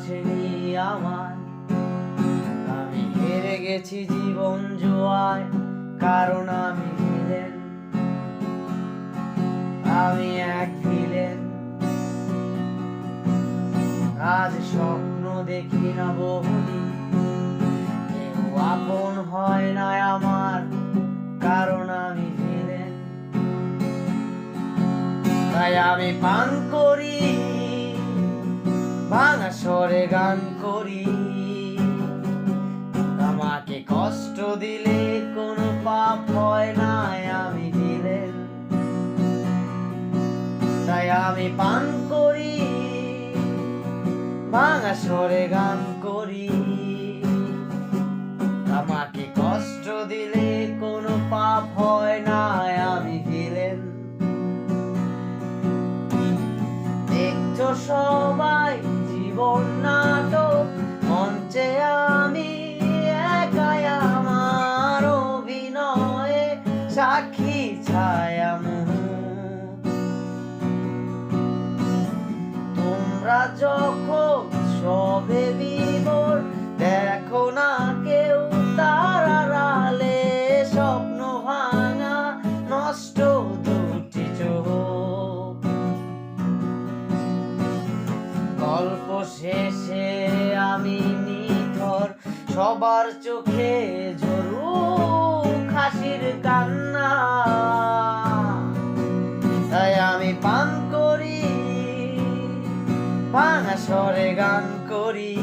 আসেনি আমার। আমি হেরে গেছি জীবন জুয়ায়, কারণ আমি ভিলেন, আমি এক ভিলেন। আজ স্বপ্ন দেখি না বহুদিন, কেউ আপন হয় না আমার, কারণ আমি ভিলেন। তাই আমি পান করি, ভাঙা স্বরে গান করি। আমাকে কষ্ট দিলে কোনো পাপ হয় না, আমি ভিলেন। তাই আমি পান করি, ভাঙা স্বরে গান করি। আমাকে কষ্ট দিলে কোনো পাপ হয় না, আমি ভিলেন। দেখছো সবাই জীবন নাটক, মঞ্চে আমি একাই আমার অভিনয়ে সাক্ষী ছায়া মুখ। তোমরা যখন সবে বিভোর, দেখো না কেউ তারার আড়ালে স্বপ্ন ভাঙা নষ্ট দুটি চোখ। গল্প শেষে আমি নিথর, সবার চোখে ঝরুক হাসির কান্না। তাই আমি পান করি, ভাঙা স্বরে গান করি।